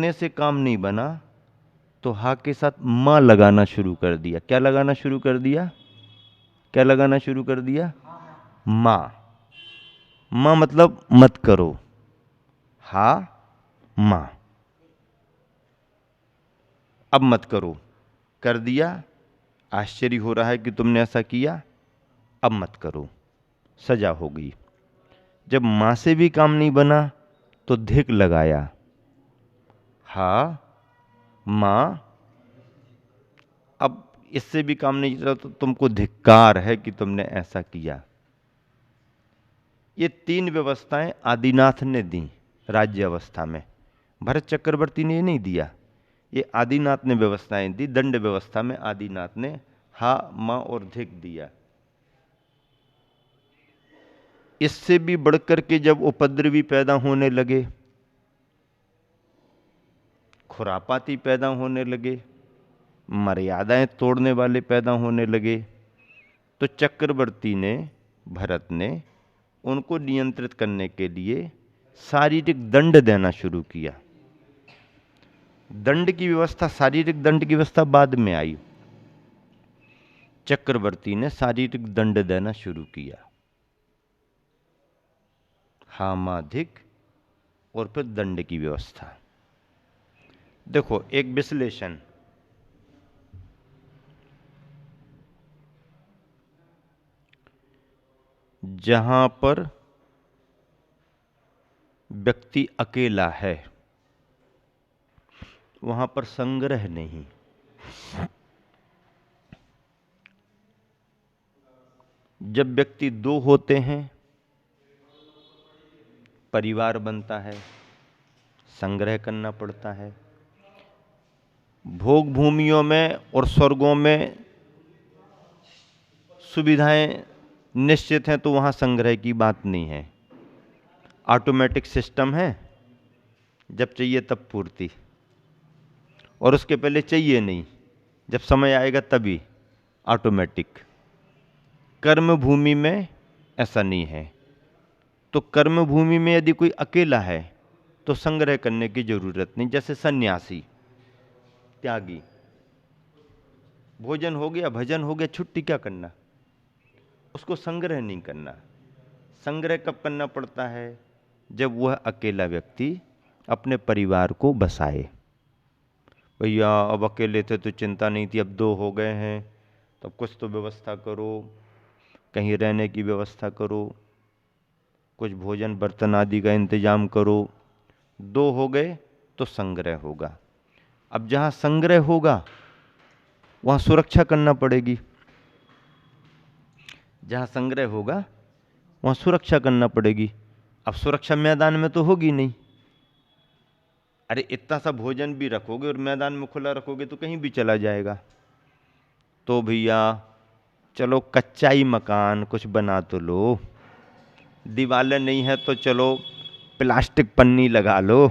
लगने से काम नहीं बना तो हा के साथ माँ लगाना शुरू कर दिया। क्या लगाना शुरू कर दिया? क्या लगाना शुरू कर दिया? माँ। माँ मतलब मत करो, हा माँ, अब मत करो। कर दिया, आश्चर्य हो रहा है कि तुमने ऐसा किया, अब मत करो, सजा हो गई। जब माँ से भी काम नहीं बना तो धिक लगाया, हा माँ, अब इससे भी काम नहीं चला तो तुमको धिक्कार है कि तुमने ऐसा किया। ये तीन व्यवस्थाएं आदिनाथ ने दी राज्य अवस्था में, भरत चक्रवर्ती ने ये नहीं दिया। ये आदिनाथ ने व्यवस्थाएं दी। दंड व्यवस्था में आदिनाथ ने हा माँ और धिक दिया। इससे भी बढ़कर के जब उपद्रवी पैदा होने लगे, खुरापाती पैदा होने लगे, मर्यादाएं तोड़ने वाले पैदा होने लगे, तो चक्रवर्ती ने, भरत ने उनको नियंत्रित करने के लिए शारीरिक दंड देना शुरू किया। दंड की व्यवस्था, शारीरिक दंड की व्यवस्था बाद में आई। चक्रवर्ती ने शारीरिक दंड देना शुरू किया, हामाधिक, और फिर दंड की व्यवस्था। देखो एक विश्लेषण, जहां पर व्यक्ति अकेला है वहां पर संग्रह नहीं। जब व्यक्ति दो होते हैं, परिवार बनता है, संग्रह करना पड़ता है। भोग भूमियों में और स्वर्गों में सुविधाएं निश्चित हैं तो वहां संग्रह की बात नहीं है। ऑटोमेटिक सिस्टम है, जब चाहिए तब पूर्ति, और उसके पहले चाहिए नहीं, जब समय आएगा तभी ऑटोमेटिक। कर्म भूमि में ऐसा नहीं है। तो कर्म भूमि में यदि कोई अकेला है तो संग्रह करने की जरूरत नहीं। जैसे सन्यासी, त्यागी, भोजन हो गया, भजन हो गया, छुट्टी, क्या करना, उसको संग्रह नहीं करना। संग्रह कब करना पड़ता है? जब वह अकेला व्यक्ति अपने परिवार को बसाए। भैया अब अकेले थे तो चिंता नहीं थी, अब दो हो गए हैं तो कुछ तो व्यवस्था करो, कहीं रहने की व्यवस्था करो, कुछ भोजन बर्तन आदि का इंतजाम करो। दो हो गए तो संग्रह होगा। अब जहां संग्रह होगा वहां सुरक्षा करना पड़ेगी। जहां संग्रह होगा वहां सुरक्षा करना पड़ेगी। अब सुरक्षा मैदान में तो होगी नहीं। अरे इतना सा भोजन भी रखोगे और मैदान में खुला रखोगे तो कहीं भी चला जाएगा। तो भैया चलो कच्चा ही मकान कुछ बना तो लो, दीवारें नहीं है तो चलो प्लास्टिक पन्नी लगा लो,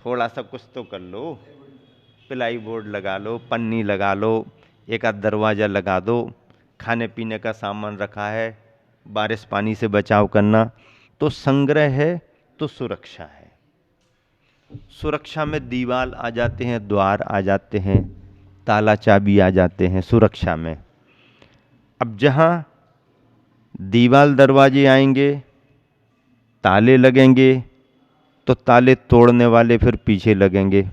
थोड़ा सा कुछ तो कर लो, प्लाई बोर्ड लगा लो, पन्नी लगा लो, एक आध दरवाज़ा लगा दो, खाने पीने का सामान रखा है, बारिश पानी से बचाव करना। तो संग्रह है तो सुरक्षा है। सुरक्षा में दीवार आ जाते हैं, द्वार आ जाते हैं, ताला चाबी आ जाते हैं सुरक्षा में। अब जहां दीवार दरवाजे आएंगे, ताले लगेंगे, तो ताले तोड़ने वाले फिर पीछे लगेंगे।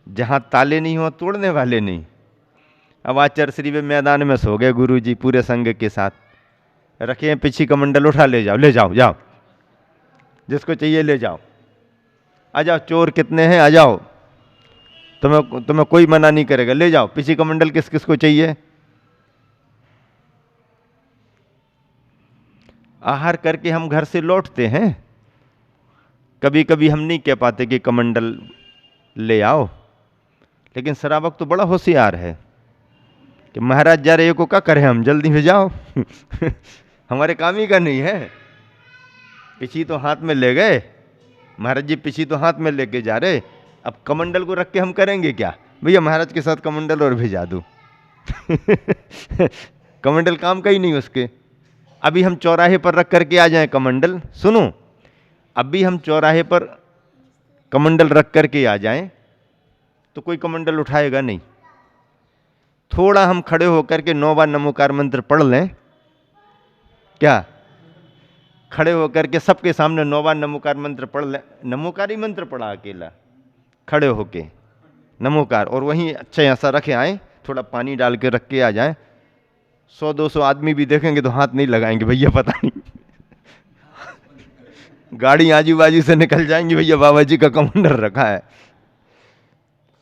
जहां ताले नहीं हो तोड़ने वाले नहीं। अब आज चरसरी में मैदान में सो गए गुरुजी पूरे संघ के साथ, रखे हैं पीछे कमंडल, उठा ले जाओ, ले जाओ, जाओ जिसको चाहिए ले जाओ, आ जाओ, चोर कितने हैं आ जाओ, तुम्हें कोई मना नहीं करेगा, ले जाओ पीछे कमंडल, किस किस को चाहिए। आहार करके हम घर से लौटते हैं, कभी कभी हम नहीं कह पाते कि कमंडल ले आओ, लेकिन श्रावक तो बड़ा होशियार है कि महाराज जा रहे को क्या करें, हम जल्दी में जाओ हमारे काम ही का नहीं है। पिछी तो हाथ में ले गए महाराज जी, पिछी तो हाथ में लेके जा रहे, अब कमंडल को रख के हम करेंगे क्या? भैया महाराज के साथ कमंडल और भेजा दूं कमंडल काम का ही नहीं उसके। अभी हम चौराहे पर रख करके आ जाएं कमंडल, सुनो, अभी हम चौराहे पर कमंडल रख करके आ जाएं तो कोई कमंडल उठाएगा नहीं। थोड़ा हम खड़े होकर के 9 बार नमोकार मंत्र पढ़ लें, क्या खड़े होकर के सबके सामने 9 बार नमोकार मंत्र पढ़ लें, नमोकारी मंत्र पढ़ा अकेला खड़े होके नमोकार, और वहीं अच्छा ऐसा रखे आए, थोड़ा पानी डाल के रख के आ जाए, 100-200 आदमी भी देखेंगे तो हाथ नहीं लगाएंगे, भैया पता नहीं गाड़ी आजू बाजू से निकल जाएंगी, भैया बाबा जी का कमंडल रखा है।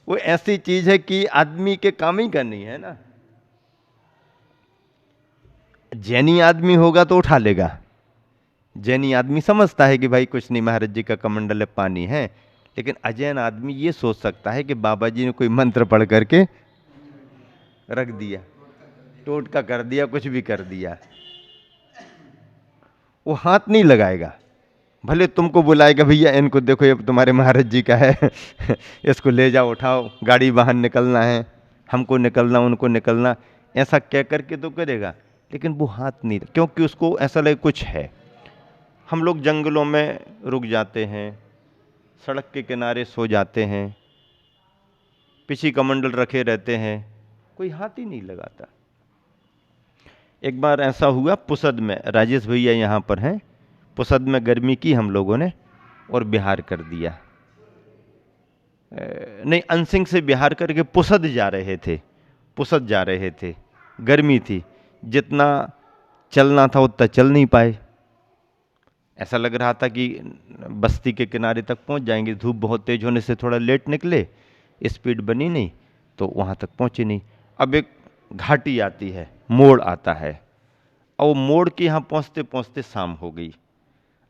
वो ऐसी चीज है कि आदमी के काम ही करनी है ना। जैनी आदमी होगा तो उठा लेगा, जैनी आदमी समझता है कि भाई कुछ नहीं, महाराज जी का कमंडल है, पानी है। लेकिन अजैन आदमी ये सोच सकता है कि बाबा जी ने कोई मंत्र पढ़ करके रख दिया, टोटका कर दिया, कुछ भी कर दिया, वो हाथ नहीं लगाएगा। भले तुमको बुलाएगा, भैया इनको देखो ये तुम्हारे महाराज जी का है इसको ले जाओ, उठाओ, गाड़ी बाहर निकलना है, हमको निकलना, उनको निकलना, ऐसा कह करके तो करेगा, लेकिन वो हाथ नहीं, क्योंकि उसको ऐसा लगे कुछ है। हम लोग जंगलों में रुक जाते हैं, सड़क के किनारे सो जाते हैं, पीछे कमंडल रखे रहते हैं, कोई हाथ ही नहीं लगाता। एक बार ऐसा हुआ पुसद में, राजेश भैया यहाँ पर हैं, पुसद में गर्मी की हम लोगों ने और बिहार कर दिया, नहीं अनसिंह से बिहार करके पुसद जा रहे थे, पुसद जा रहे थे, गर्मी थी, जितना चलना था उतना चल नहीं पाए। ऐसा लग रहा था कि बस्ती के किनारे तक पहुंच जाएंगे, धूप बहुत तेज होने से थोड़ा लेट निकले, स्पीड बनी नहीं तो वहाँ तक पहुँचे नहीं। अब एक घाटी आती है, मोड़ आता है, और वो मोड़ के यहाँ पहुँचते पहुँचते शाम हो गई।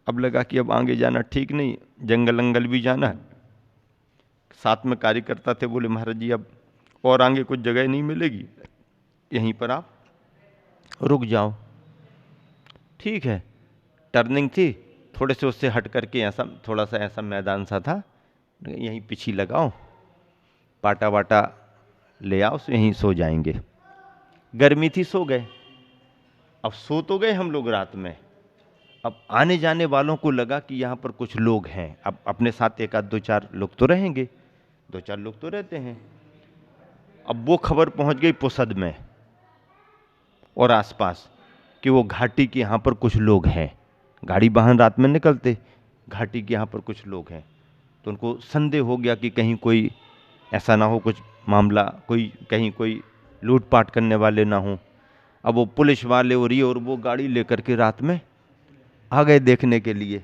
अब लगा कि अब आगे जाना ठीक नहीं, जंगल अंगल भी जाना है। साथ में कार्यकर्ता थे, बोले महाराज जी अब और आगे कुछ जगह नहीं मिलेगी, यहीं पर आप रुक जाओ। ठीक है, टर्निंग थी, थोड़े से उससे हट करके ऐसा थोड़ा सा ऐसा मैदान सा था, यहीं पीछे लगाओ, पाटा वाटा ले आओ, यहीं सो जाएंगे। गर्मी थी, सो गए। अब सो तो गए हम लोग रात में, अब आने जाने वालों को लगा कि यहाँ पर कुछ लोग हैं, अब अपने साथ एक आध 2-4 लोग तो रहेंगे, 2-4 लोग तो रहते हैं। अब वो खबर पहुँच गई पुसद में और आसपास कि वो घाटी के यहाँ पर कुछ लोग हैं, गाड़ी वाहन रात में निकलते, घाटी के यहाँ पर कुछ लोग हैं, तो उनको संदेह हो गया कि कहीं कोई ऐसा ना हो कुछ मामला, कोई कहीं कोई लूटपाट करने वाले ना हो। अब वो पुलिस वाले और ये और वो गाड़ी लेकर के रात में आ गए देखने के लिए।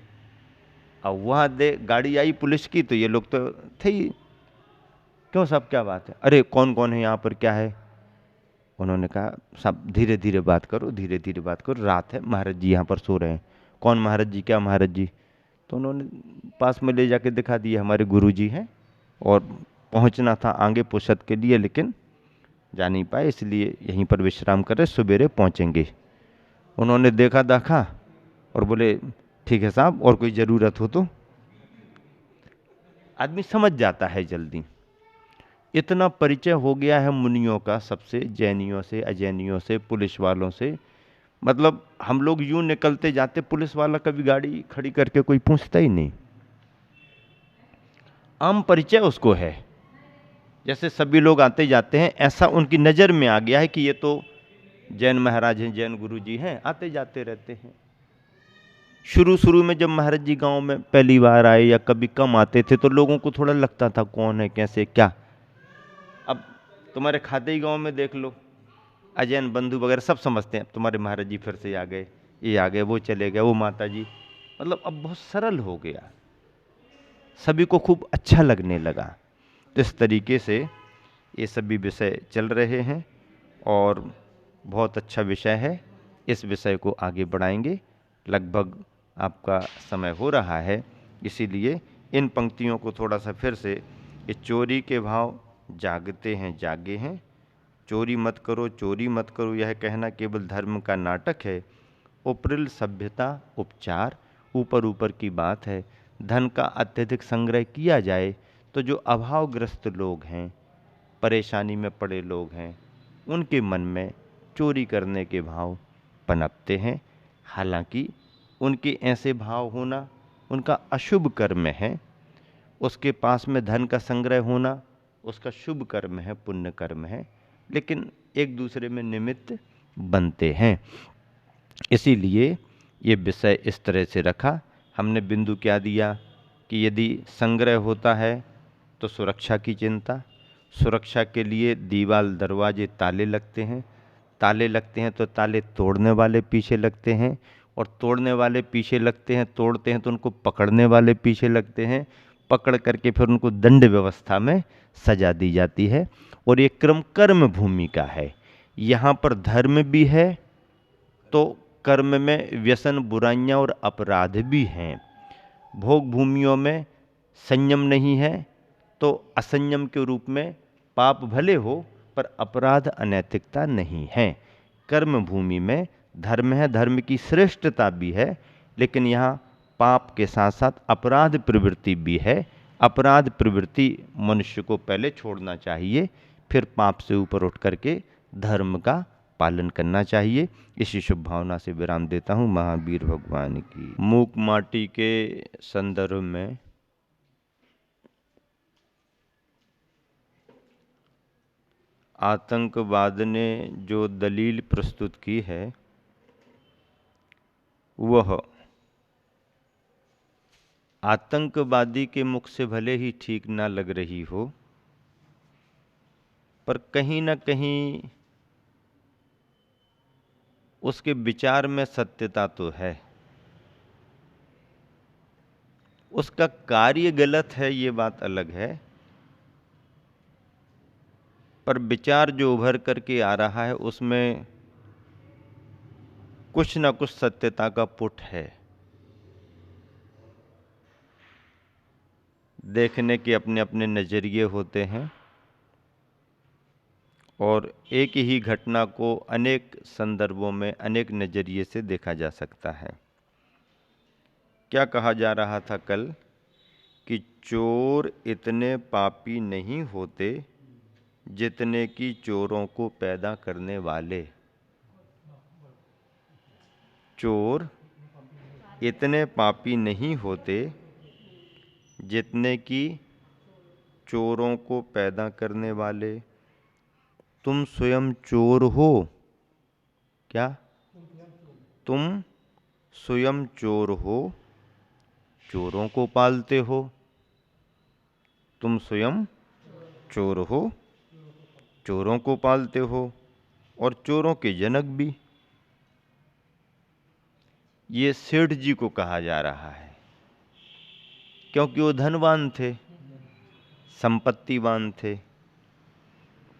अब वहाँ गाड़ी आई पुलिस की, तो ये लोग तो थे ही, क्यों साहब क्या बात है, अरे कौन कौन है यहाँ पर, क्या है। उन्होंने कहा साहब धीरे धीरे बात करो, धीरे धीरे बात करो, रात है, महाराज जी यहाँ पर सो रहे हैं। कौन महाराज जी, क्या महाराज जी। तो उन्होंने पास में ले जाके दिखा दिया, हमारे गुरु जी हैं, और पहुँचना था आगे पुसद के लिए, लेकिन जा नहीं पाए, इसलिए यहीं पर विश्राम कर रहे, सवेरे पहुँचेंगे। उन्होंने देखा दाखा और बोले ठीक है साहब, और कोई ज़रूरत हो तो। आदमी समझ जाता है जल्दी, इतना परिचय हो गया है मुनियों का सबसे, जैनियों से, अजैनियों से, पुलिस वालों से। मतलब हम लोग यूं निकलते जाते, पुलिस वाला कभी गाड़ी खड़ी करके कोई पूछता ही नहीं, आम परिचय उसको है, जैसे सभी लोग आते जाते हैं, ऐसा उनकी नज़र में आ गया है कि ये तो जैन महाराज हैं, जैन गुरु जी हैं, आते जाते रहते हैं। शुरू शुरू में जब महाराज जी गांव में पहली बार आए या कभी कम आते थे, तो लोगों को थोड़ा लगता था कौन है, कैसे, क्या। अब तुम्हारे खाते ही गांव में देख लो, अजैन बंधु वगैरह सब समझते हैं, तुम्हारे महाराज जी फिर से आ गए, ये आ गए, वो चले गए, वो माता जी। मतलब अब बहुत सरल हो गया, सभी को खूब अच्छा लगने लगा। तो इस तरीके से ये सभी विषय चल रहे हैं और बहुत अच्छा विषय है, इस विषय को आगे बढ़ाएंगे। लगभग आपका समय हो रहा है, इसीलिए इन पंक्तियों को थोड़ा सा फिर से, ये चोरी के भाव जागते हैं जागे हैं, चोरी मत करो, चोरी मत करो, यह कहना केवल धर्म का नाटक है, उपरिल सभ्यता उपचार, ऊपर ऊपर की बात है। धन का अत्यधिक संग्रह किया जाए तो जो अभावग्रस्त लोग हैं, परेशानी में पड़े लोग हैं, उनके मन में चोरी करने के भाव पनपते हैं। हालांकि उनके ऐसे भाव होना उनका अशुभ कर्म है, उसके पास में धन का संग्रह होना उसका शुभ कर्म है, पुण्य कर्म है, लेकिन एक दूसरे में निमित्त बनते हैं। इसीलिए ये विषय इस तरह से रखा। हमने बिंदु क्या दिया कि यदि संग्रह होता है तो सुरक्षा की चिंता, सुरक्षा के लिए दीवार दरवाजे ताले लगते हैं, ताले लगते हैं तो ताले तोड़ने वाले पीछे लगते हैं, और तोड़ने वाले पीछे लगते हैं, तोड़ते हैं तो उनको पकड़ने वाले पीछे लगते हैं, पकड़ करके फिर उनको दंड व्यवस्था में सजा दी जाती है। और ये क्रम कर्म भूमि का है। यहाँ पर धर्म भी है तो कर्म में व्यसन, बुराइयां और अपराध भी हैं। भोग भूमियों में संयम नहीं है तो असंयम के रूप में पाप भले हो पर अपराध, अनैतिकता नहीं है। कर्म भूमि में धर्म है, धर्म की श्रेष्ठता भी है, लेकिन यहाँ पाप के साथ साथ अपराध प्रवृत्ति भी है। अपराध प्रवृत्ति मनुष्य को पहले छोड़ना चाहिए, फिर पाप से ऊपर उठ करके धर्म का पालन करना चाहिए। इसी शुभ भावना से विराम देता हूँ। महावीर भगवान की। मूक माटी के संदर्भ में आतंकवाद ने जो दलील प्रस्तुत की है वह आतंकवादी के मुख से भले ही ठीक ना लग रही हो, पर कहीं ना कहीं उसके विचार में सत्यता तो है। उसका कार्य गलत है ये बात अलग है, पर विचार जो उभर करके आ रहा है उसमें कुछ ना कुछ सत्यता का पुट है। देखने के अपने अपने नजरिए होते हैं और एक ही घटना को अनेक संदर्भों में अनेक नजरिए से देखा जा सकता है। क्या कहा जा रहा था कल कि चोर इतने पापी नहीं होते जितने कि चोरों को पैदा करने वाले। चोर इतने पापी नहीं होते जितने कि चोरों को पैदा करने वाले। तुम स्वयं चोर हो क्या? तुम स्वयं चोर हो, चोरों को पालते हो। तुम स्वयं चोर हो, चोरों को पालते हो और चोरों के जनक भी। ये सेठ जी को कहा जा रहा है क्योंकि वो धनवान थे, संपत्तिवान थे।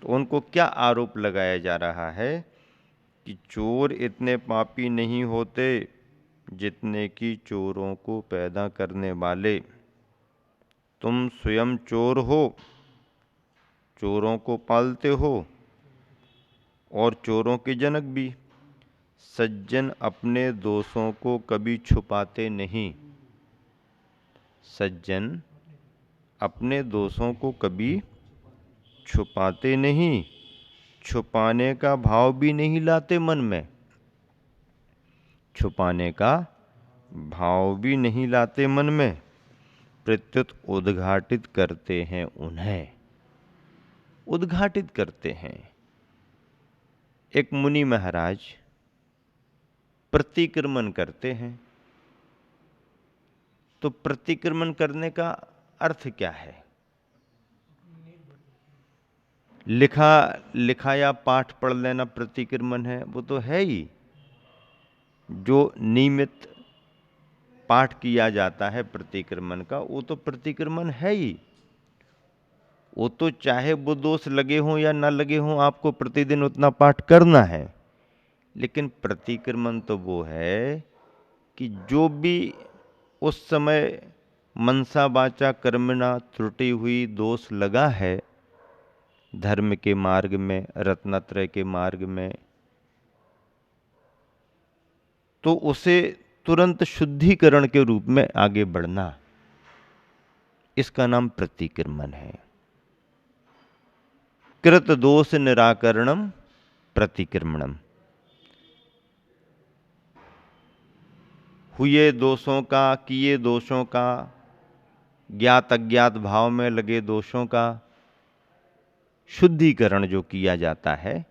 तो उनको क्या आरोप लगाया जा रहा है कि चोर इतने पापी नहीं होते जितने कि चोरों को पैदा करने वाले। तुम स्वयं चोर हो, चोरों को पालते हो और चोरों के जनक भी। सज्जन अपने दोषों को कभी छुपाते नहीं। सज्जन अपने दोषों को कभी छुपाते नहीं, छुपाने का भाव भी नहीं लाते मन में। छुपाने का भाव भी नहीं लाते मन में, प्रत्युत उद्घाटित करते हैं उन्हें। उद्घाटित करते हैं। एक मुनि महाराज प्रतिक्रमण करते हैं। तो प्रतिक्रमण करने का अर्थ क्या है? लिखा या पाठ पढ़ लेना प्रतिक्रमण है? वो तो है ही। जो नियमित पाठ किया जाता है प्रतिक्रमण का, वो तो प्रतिक्रमण है ही। वो तो चाहे वो दोष लगे हों या ना लगे हों, आपको प्रतिदिन उतना पाठ करना है। लेकिन प्रतिक्रमण तो वो है कि जो भी उस समय मनसा वाचा कर्मणा त्रुटि हुई, दोष लगा है धर्म के मार्ग में, रत्नत्रय के मार्ग में, तो उसे तुरंत शुद्धिकरण के रूप में आगे बढ़ना, इसका नाम प्रतिक्रमण है। कृत दोष निराकरणम प्रतिक्रमणम। हुए दोषों का, किए दोषों का ज्ञात अज्ञात भाव में लगे दोषों का शुद्धिकरण जो किया जाता है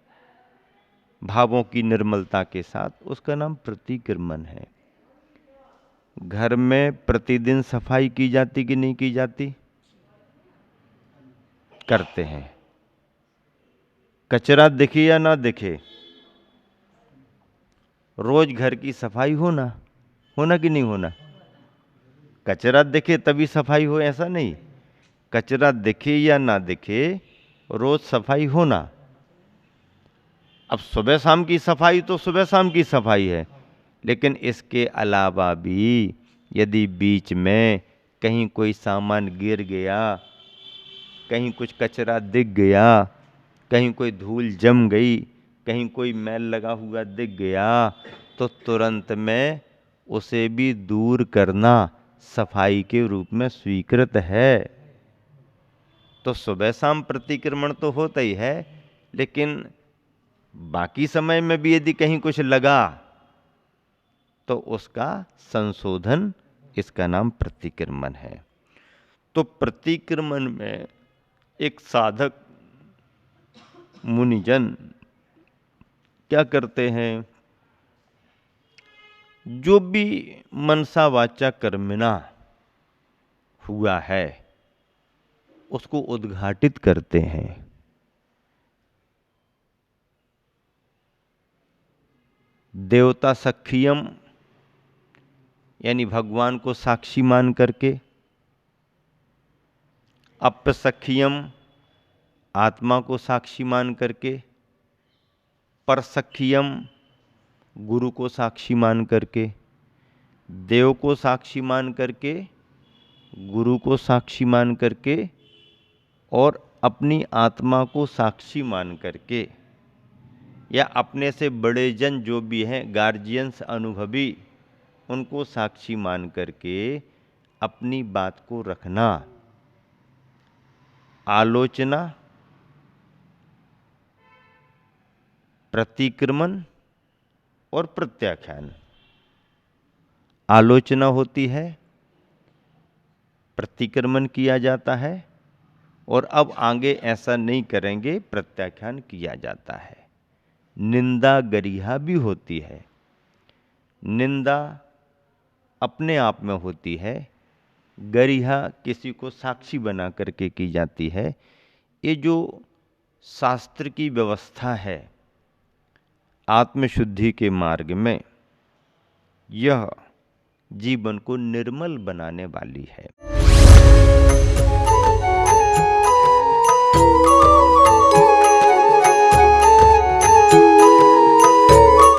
भावों की निर्मलता के साथ, उसका नाम प्रतिक्रमण है। घर में प्रतिदिन सफाई की जाती कि नहीं की जाती? करते हैं। कचरा दिखे या ना दिखे, रोज घर की सफाई होना कि नहीं होना? कचरा दिखे तभी सफाई हो ऐसा नहीं, कचरा दिखे या ना दिखे रोज सफाई होना। अब सुबह शाम की सफाई तो सुबह शाम की सफाई है, लेकिन इसके अलावा भी यदि बीच में कहीं कोई सामान गिर गया, कहीं कुछ कचरा दिख गया, कहीं कोई धूल जम गई, कहीं कोई मैल लगा हुआ दिख गया, तो तुरंत में उसे भी दूर करना सफाई के रूप में स्वीकृत है। तो सुबह शाम प्रतिक्रमण तो होता ही है, लेकिन बाकी समय में भी यदि कहीं कुछ लगा तो उसका संशोधन, इसका नाम प्रतिक्रमण है। तो प्रतिक्रमण में एक साधक मुनिजन क्या करते हैं? जो भी मनसा वाचा कर्मणा हुआ है उसको उद्घाटित करते हैं। देवता सखियम यानी भगवान को साक्षी मान करके, अपसखियम आत्मा को साक्षी मान करके, परसखियम गुरु को साक्षी मान करके, देव को साक्षी मान करके, गुरु को साक्षी मान करके और अपनी आत्मा को साक्षी मान करके, या अपने से बड़े जन जो भी हैं गार्जियंस अनुभवी, उनको साक्षी मान करके अपनी बात को रखना। आलोचना, प्रतिक्रमण और प्रत्याख्यान। आलोचना होती है, प्रतिक्रमण किया जाता है, और अब आगे ऐसा नहीं करेंगे, प्रत्याख्यान किया जाता है। निंदा गरिहा भी होती है। निंदा अपने आप में होती है, गरिहा किसी को साक्षी बना करके की जाती है। ये जो शास्त्र की व्यवस्था है आत्मशुद्धि के मार्ग में, यह जीवन को निर्मल बनाने वाली है।